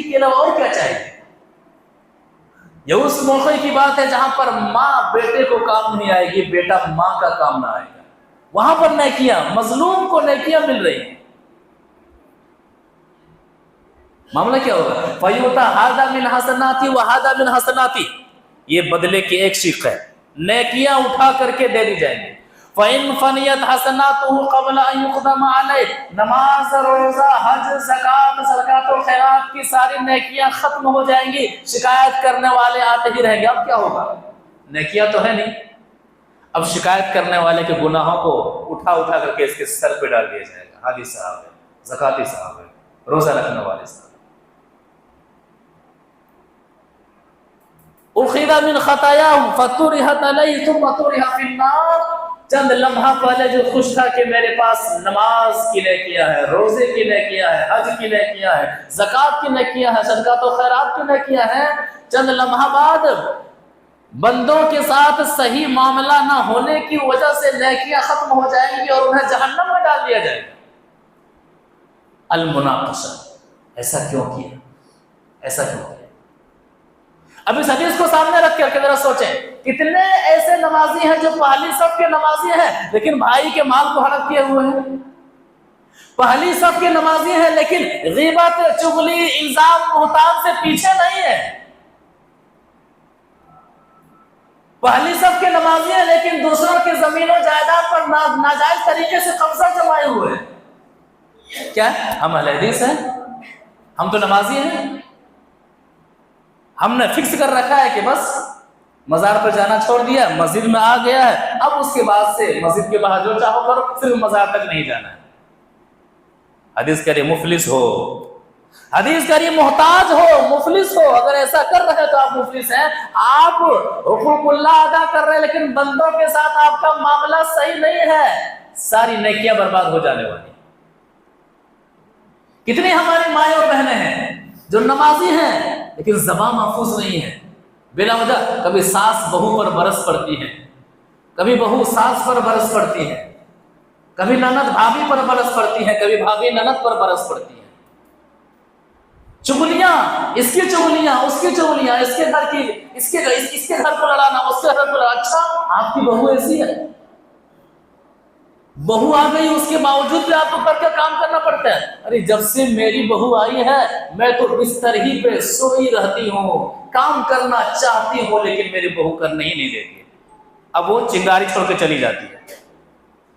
کے علاوہ اور کیا چاہیے؟ یہ اس موقع کی بات ہے جہاں پر ماں بیٹے کو کام نہیں آئے گی، بیٹا ماں کا کام نہ آئے گا، وہاں پر نیکیاں، مظلوم کو نیکیاں مل رہی ہیں۔ معاملہ کیا ہوگا؟ فَيُؤْتَى هَذَا مِنْ حَسَنَاتِي وَهَذَا مِنْ حَسَنَاتِي، یہ بدلے کی ایک شق ہے۔ نیکیاں اٹھا کر کے دے دی جائیں گی. فَإِنْ فَنِيَتْ حَسَنَاتُهُ قَبْلَ أَنْ يُقْدَمَ عَلَيْهِ, نماز, روزہ, حج, زکوٰۃ, صدقات و خیرات کی ساری نیکیاں ختم ہو جائیں گی. شکایت کرنے والے آتے ہی رہیں گے. اب کیا ہوگا؟ نیکیاں تو ہے نہیں, اب شکایت کرنے والے کے گناہوں کو اٹھا اٹھا کر کے اس کے سر پہ ڈال دیا جائے گا. حاجی صاحب ہے, زکاتی صاحب ہے, روزہ رکھنے والے صاحب. اخذ من خطاياهم فطرحت عليه ثم طرح في النار. چند لمحہ پہلے جو خوش تھا کہ میرے پاس نماز کی نیکیاں ہے, روزے کی نیکیاں ہے, حج کی نیکیاں ہے, زکوٰۃ کی نیکیاں ہے, صدقات و خیرات کی نیکیاں ہیں, چند لمحہ بعد بندوں کے ساتھ صحیح معاملہ نہ ہونے کی وجہ سے نیکیاں ختم ہو جائیں گی اور انہیں جہنم میں ڈال دیا جائے گا. المناقشہ. ایسا کیوں کیا؟ ایسا کیوں کیا؟ اب اس حدیث کو سامنے رکھ کر کے ذرا سوچیں, کتنے ایسے نمازی ہیں جو پہلی صف کے نمازی ہیں لیکن بھائی کے مال کو ہڑپ کیے ہوئے ہیں. پہلی صف کے نمازی ہیں لیکن غیبت, چغلی, الزام, بہتان سے پیچھے نہیں ہے. پہلی صف کے نمازی ہیں لیکن دوسروں کی زمین و جائیداد پر ناجائز طریقے سے قبضہ جمائے ہوئے ہیں. کیا ہم اہل حدیث ہیں؟ ہم تو نمازی ہیں. ہم نے فکس کر رکھا ہے کہ بس مزار پر جانا چھوڑ دیا, مسجد میں آ گیا ہے, اب اس کے بعد سے مسجد کے باہر جو چاہو کرو, صرف مزار تک نہیں جانا ہے. حدیث کہہ رہی مفلس ہو, حدیث کہہ رہی محتاج ہو, مفلس ہو. اگر ایسا کر رہے تو آپ مفلس ہیں. آپ حقوق اللہ ادا کر رہے ہیں لیکن بندوں کے ساتھ آپ کا معاملہ صحیح نہیں ہے, ساری نیکیاں برباد ہو جانے والی. کتنی ہماری مائیں اور بہنیں ہیں جو نمازی ہیں لیکن زبان محفوظ نہیں ہے. بلا وجہ کبھی ساس بہو پر برس پڑتی ہے, کبھی بہو ساس پر برس پڑتی ہے, کبھی نند بھابھی پر برس پڑتی ہے, کبھی بھابھی نند پر برس پڑتی ہے. چغلیاں, اس کی چغلیاں, اس کی چغلیاں, اس کے گھر کی, اس کے گھر کو لڑانا, اس کے گھر کو لڑانا. اچھا آپ کی بہو ایسی ہے, بہو آ گئی, اس کے باوجود بھی آپ کو کر کے کام کرنا پڑتا ہے. ارے جب سے میری بہو آئی ہے میں تو بستر ہی پہ سوئی رہتی ہوں, کام کرنا چاہتی ہوں لیکن میری بہو کرنے ہی نہیں دیتی. اب وہ چنگاری چھوڑ کے چلی جاتی ہے,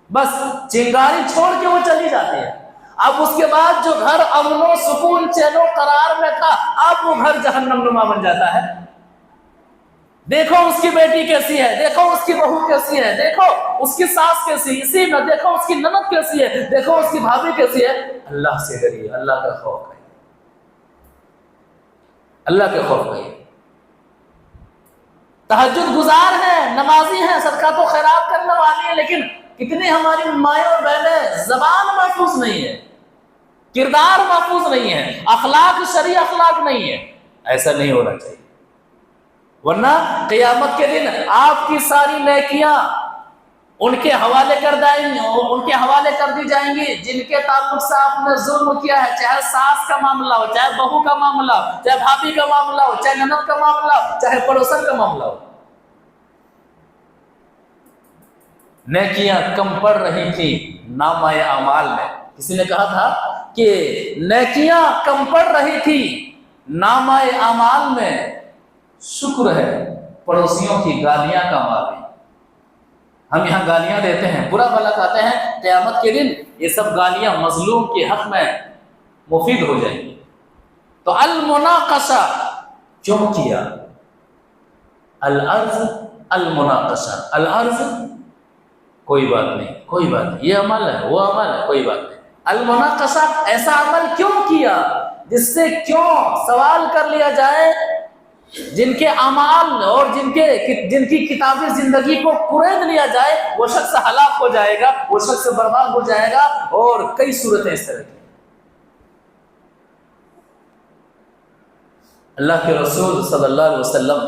بس چنگاری چھوڑ کے وہ چلی جاتی ہے. اب اس کے بعد جو گھر امن و سکون, چین و قرار میں تھا, اب وہ گھر جہنم نما بن جاتا ہے. دیکھو اس کی بیٹی کیسی ہے, دیکھو اس کی بہو کیسی ہے, دیکھو اس کی ساس کیسی, اسی میں دیکھو اس کی نند کیسی ہے, دیکھو اس کی بھابھی کیسی ہے. اللہ سے ڈریے, اللہ کا خوف ہے, اللہ کے خوف ہے. تہجد گزار ہیں, نمازی ہیں, صدقات و خیرات کرنے والی ہیں, لیکن کتنی ہماری مائیں اور بہنیں زبان محفوظ نہیں ہے, کردار محفوظ نہیں ہے, اخلاق شرعی اخلاق نہیں ہے. ایسا نہیں ہونا چاہیے, ورنہ قیامت کے دن آپ کی ساری نیکیاں ان کے حوالے کر دی جائیں گی جن کے تعلق سے آپ نے ظلم کیا ہے. چاہے ساس کا معاملہ ہو, چاہے بہو کا معاملہ ہو, چاہے بھابھی کا معاملہ ہو, چاہے نند کا معاملہ ہو, چاہے پڑوسن کا معاملہ ہو. نیکیاں کم پڑ رہی تھی نامہ اعمال میں. کسی نے کہا تھا کہ نیکیاں کم پڑ رہی تھی نامہ اعمال میں, شکر ہے پڑوسیوں کی گالیاں کم آ گئی. ہم یہاں گالیاں دیتے ہیں, برا بھلا کہتے ہیں, قیامت کے دن یہ سب گالیاں مظلوم کے حق میں مفید ہو جائیں گی. تو المناقشہ کیوں کیا؟ العرض, المناقشہ, العرض کوئی بات نہیں, کوئی بات نہیں, یہ عمل ہے, وہ عمل ہے, کوئی بات نہیں. المناقشہ, ایسا عمل کیوں کیا جس سے کیوں سوال کر لیا جائے, جن کے اعمال اور جن کی کتابی زندگی کو قرید لیا جائے, وہ شخص ہلاک ہو جائے گا, وہ شخص برباد ہو جائے گا. اور کئی صورتیں اس طرح کی. اللہ کے رسول صلی اللہ علیہ وسلم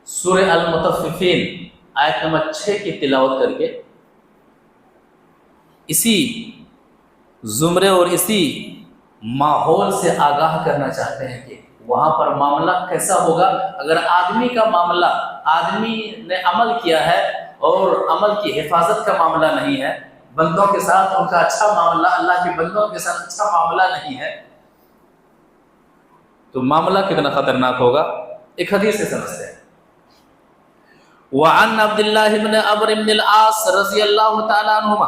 سورہ المطففین آیت نمبر 6 کی تلاوت کر کے اسی زمرے اور اسی ماحول سے آگاہ کرنا چاہتے ہیں کہ وہاں پر معاملہ کیسا ہوگا. اگر آدمی کا معاملہ, آدمی نے عمل کیا ہے اور عمل کی حفاظت کا معاملہ نہیں ہے, بندوں کے ساتھ ان کا اچھا معاملہ, اللہ کے بندوں کے ساتھ اچھا معاملہ نہیں ہے, تو معاملہ کتنا خطرناک ہوگا. ایک حدیث سے سمجھتے ہیں. وعن عبد الله بن عمرو بن العاص رضی اللہ تعالی عنہما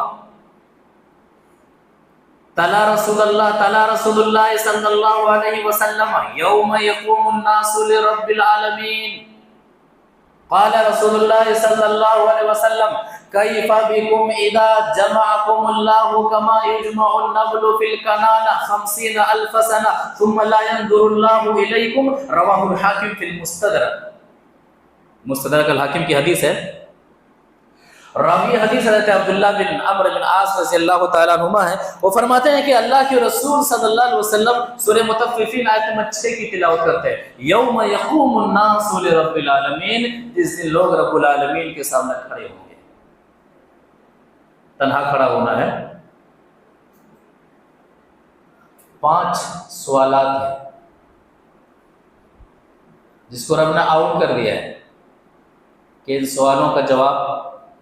تلا رسول اللہ صلی اللہ علیہ وسلم یوم یقوم الناس لرب العالمین قال رسول اللہ صلی اللہ علیہ وسلم کیف بکم اذا جمعکم اللہ کما یجمع النبل فی الکنانہ 50,000 سنہ ثم لا ينظر اللہ الیکم رواہ الحاکم فی المستدرک. مستدرک الحاکم کی حدیث ہے. راوی حدیث حضرت عبداللہ بن عمرو بن عاص رضی اللہ تعالیٰ عنہما ہے. وہ فرماتے ہیں کہ اللہ کے رسول صلی اللہ علیہ وسلم سورہ مطففین آیت نمبر 6 کی تلاوت کرتے ہیں. یوم یقوم الناس لرب العالمین، جس دن لوگ رب العالمین کے سامنے کھڑے ہوں گے. تنہا کھڑا ہونا ہے. 5 سوالات ہیں جس کو رب نے آؤٹ کر دیا ہے کہ ان سوالوں کا جواب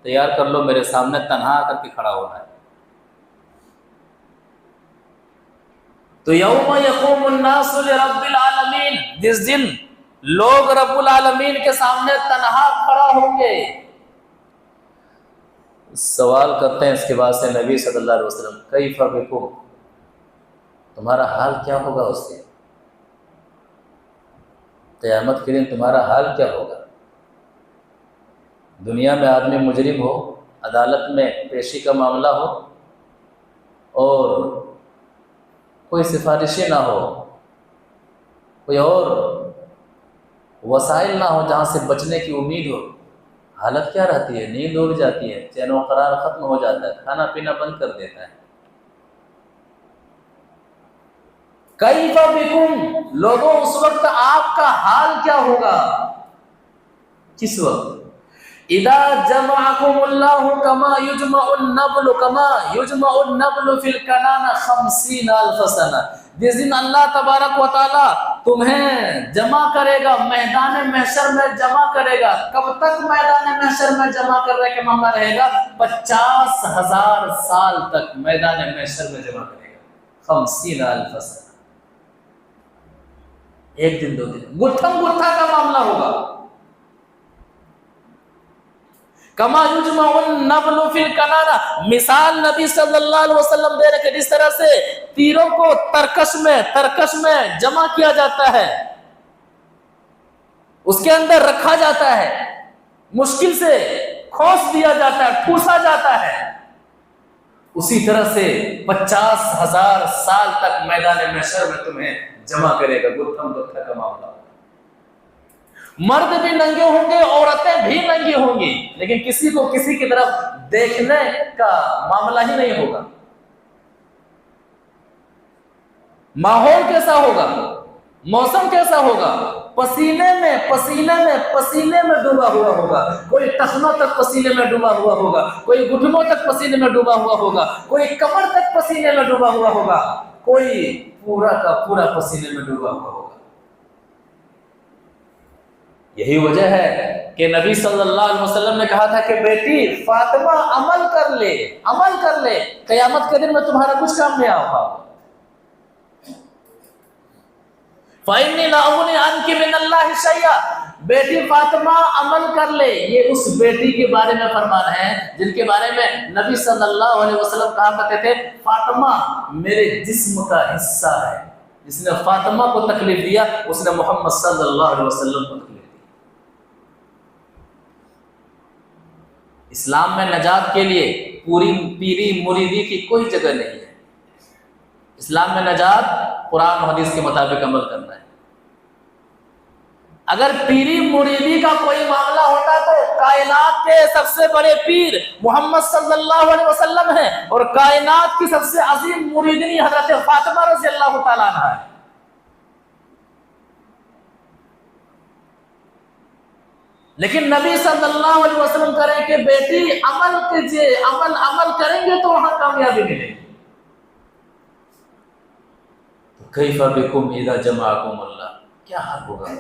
تیار کر لو، میرے سامنے تنہا آ کر کے کھڑا ہونا ہے. تو یوم یقوم الناس لرب العالمین، جس دن لوگ رب العالمین کے سامنے تنہا کھڑا ہوں گے. سوال کرتے ہیں اس کے بعد سے نبی صلی اللہ علیہ وسلم کیف بکم، تمہارا حال کیا ہوگا اس دن؟ قیامت کے دن تمہارا حال کیا ہوگا؟ دنیا میں آدمی مجرم ہو، عدالت میں پیشی کا معاملہ ہو اور کوئی سفارشی نہ ہو، کوئی اور وسائل نہ ہو جہاں سے بچنے کی امید ہو، حالت کیا رہتی ہے؟ نیند اڑ جاتی ہے، چین و قرار ختم ہو جاتا ہے، کھانا پینا بند کر دیتا ہے. کیف بکم، لوگوں اس وقت آپ کا حال کیا ہوگا؟ کس وقت؟ اذا جمعکم اللہ کما یجمع النبل فی الکنانہ 50,000 سنہ، جس دن اللہ تبارک و تعالی تمہیں جمع کرے گا، میدان محشر میں جمع کرے گا. کب تک میدان محشر میں جمع کرنے کا معاملہ رہے گا؟ 50,000 سال تک میدان محشر میں جمع کرے گا. 50,000 سنہ، ایک دن 2 دن، گتھم گتھا کا معاملہ ہوگا. کما یجمع النبل فی الکنانہ، مثال نبی صلی اللہ علیہ وسلم دے رہے کہ جس طرح سے تیروں کو ترکش میں جمع کیا جاتا ہے، اس کے اندر رکھا جاتا ہے، مشکل سے کھوس دیا جاتا ہے، ٹھوسا جاتا ہے، اسی طرح سے 50,000 سال تک میدان محشر میں تمہیں جمع کرے گا. گتھم گتھا کا معاملہ. مرد بھی ننگے ہوں گے، عورتیں بھی ننگی ہوں گی، لیکن کسی کو کسی کی طرف دیکھنے کا معاملہ ہی نہیں ہوگا. ماحول کیسا ہوگا؟ موسم کیسا ہوگا؟ پسینے میں ڈوبا ہوا ہوگا. کوئی ٹخنوں تک پسینے میں ڈوبا ہوا ہوگا، کوئی گھٹنوں تک پسینے میں ڈوبا ہوا ہوگا، کوئی کمر تک پسینے میں ڈوبا ہوا ہوگا، کوئی پورا کا پورا پسینے میں ڈوبا ہوا ہوگا. یہی وجہ ہے کہ نبی صلی اللہ علیہ وسلم نے کہا تھا کہ بیٹی فاطمہ عمل کر لے، قیامت کے دن میں تمہارا کچھ کام نہیں آؤ گا. فَإِنِّي لَا أُغْنِي عَنْكِ مِنَ اللَّهِ شَيْئًا، بیٹی فاطمہ عمل کر لے. یہ اس بیٹی کے بارے میں فرمان ہے جن کے بارے میں نبی صلی اللہ علیہ وسلم کہا کرتے تھے فاطمہ میرے جسم کا حصہ ہے. جس نے فاطمہ کو تکلیف دیا اس نے محمد صلی اللہ علیہ وسلم کو تکلیف. اسلام میں نجات کے لیے پوری پیری مریدی کی کوئی جگہ نہیں ہے. اسلام میں نجات قرآن و حدیث کے مطابق عمل کرنا ہے. اگر پیری مریدی کا کوئی معاملہ ہوتا تو کائنات کے سب سے بڑے پیر محمد صلی اللہ علیہ وسلم ہیں اور کائنات کی سب سے عظیم مریدنی حضرت فاطمہ رضی اللہ تعالیٰ عنہا ہے. لیکن نبی صلی اللہ علیہ وسلم کریں کہ بیٹی عمل کیجئے، عمل کریں گے تو وہاں کامیابی ملے گی. کیف بکم اذا جمعکم اللہ، کیا حال ہوگا؟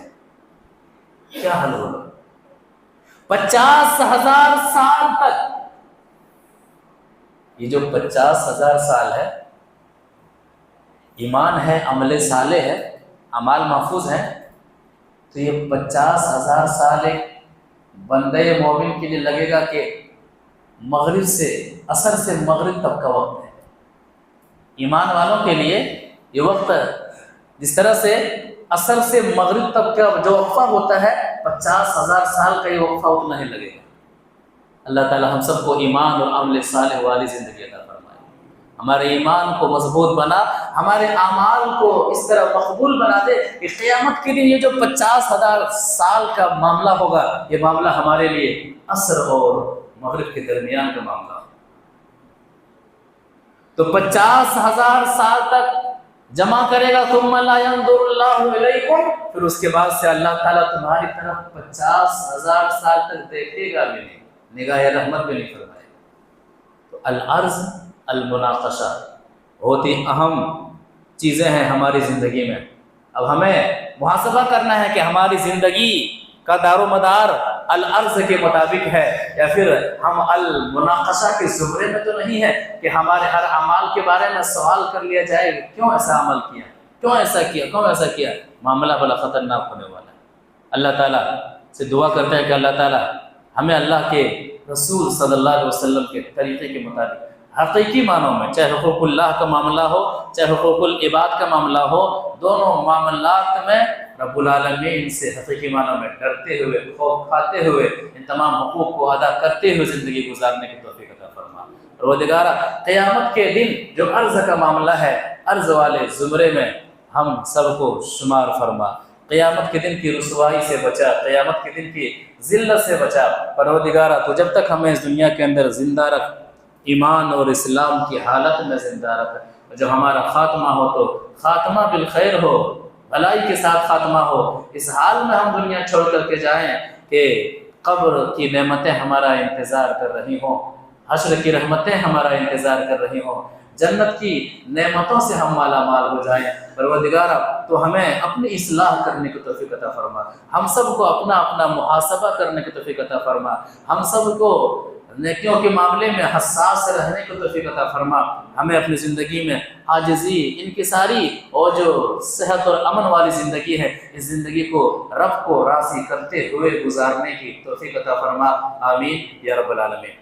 50,000 سال تک. یہ جو 50,000 سال ہے، ایمان ہے، عمل صالح ہے، اعمال محفوظ ہیں، تو یہ 50,000 سال ایک بندے مومن کے لیے لگے گا کہ مغرب سے عصر سے مغرب تک کا وقت ہے. ایمان والوں کے لیے یہ وقت جس طرح سے عصر سے مغرب تک کا جو وقفہ ہوتا ہے 50,000 سال کا یہ وقفہ اتنا ہی لگے گا. اللہ تعالی ہم سب کو ایمان اور عمل صالح والی زندگی عطا فرمائے. ہمارے ایمان کو مضبوط بنا، ہمارے اعمال کو اس طرح مقبول بنا دے کہ قیامت کے دن یہ جو 50,000 سال کا معاملہ ہوگا، یہ معاملہ ہمارے لیے عصر اور مغرب کے درمیان کا معاملہ. تو 50,000 سال تک جمع کرے گا، ثم لا ينظر اللہ الیکم، پھر اس کے بعد سے اللہ تعالیٰ تمہاری طرف 50,000 سال تک دیکھے گا بھی نہیں، نگاہ رحمت بھی نہیں فرمائے گا. تو العرض المناقشہ بہت ہی اہم چیزیں ہیں ہماری زندگی میں. اب ہمیں محاسبہ کرنا ہے کہ ہماری زندگی کا دار و مدار العرض کے مطابق ہے یا پھر ہم المناقشہ کے زمرے میں تو نہیں ہے کہ ہمارے ہر اعمال کے بارے میں سوال کر لیا جائے کیوں ایسا عمل کیا، کیوں ایسا کیا، کیوں ایسا کیا. معاملہ بڑا خطرناک ہونے والا ہے. اللہ تعالیٰ سے دعا کرتے ہیں کہ اللہ تعالیٰ ہمیں اللہ کے رسول صلی اللہ علیہ وسلم کے طریقے کے مطابق حقیقی معنوں میں، چاہے حقوق اللہ کا معاملہ ہو چاہے حقوق العباد کا معاملہ ہو، دونوں معاملات میں رب العالمین سے حقیقی معنوں میں ڈرتے ہوئے، خوف کھاتے ہوئے، ان تمام حقوق کو ادا کرتے ہوئے زندگی گزارنے کی توفیق عطا فرما. پروردگارا قیامت کے دن جو عرض کا معاملہ ہے، عرض والے زمرے میں ہم سب کو شمار فرما. قیامت کے دن کی رسوائی سے بچا، قیامت کے دن کی ذلت سے بچا. پروردگارا تو جب تک ہمیں اس دنیا کے اندر زندہ رکھ، ایمان اور اسلام کی حالت میں زندہ رکھ. جب ہمارا خاتمہ ہو تو خاتمہ بالخیر ہو، بھلائی کے ساتھ خاتمہ ہو. اس حال میں ہم دنیا چھوڑ کر کے جائیں کہ قبر کی نعمتیں ہمارا انتظار کر رہی ہوں، حشر کی رحمتیں ہمارا انتظار کر رہی ہوں، جنت کی نعمتوں سے ہم مالا مال ہو جائیں. پروردگارا تو ہمیں اپنی اصلاح کرنے کی توفیق عطا فرما. ہم سب کو اپنا اپنا محاسبہ کرنے کی توفیق عطا فرما. ہم سب کو نیکیوں کے معاملے میں حساس رہنے کی توفیق عطا فرما. ہمیں اپنی زندگی میں عاجزی، انکساری اور جو صحت اور امن والی زندگی ہے، اس زندگی کو رب کو راضی کرتے ہوئے گزارنے کی توفیق عطا فرما. آمین یا رب العالمین.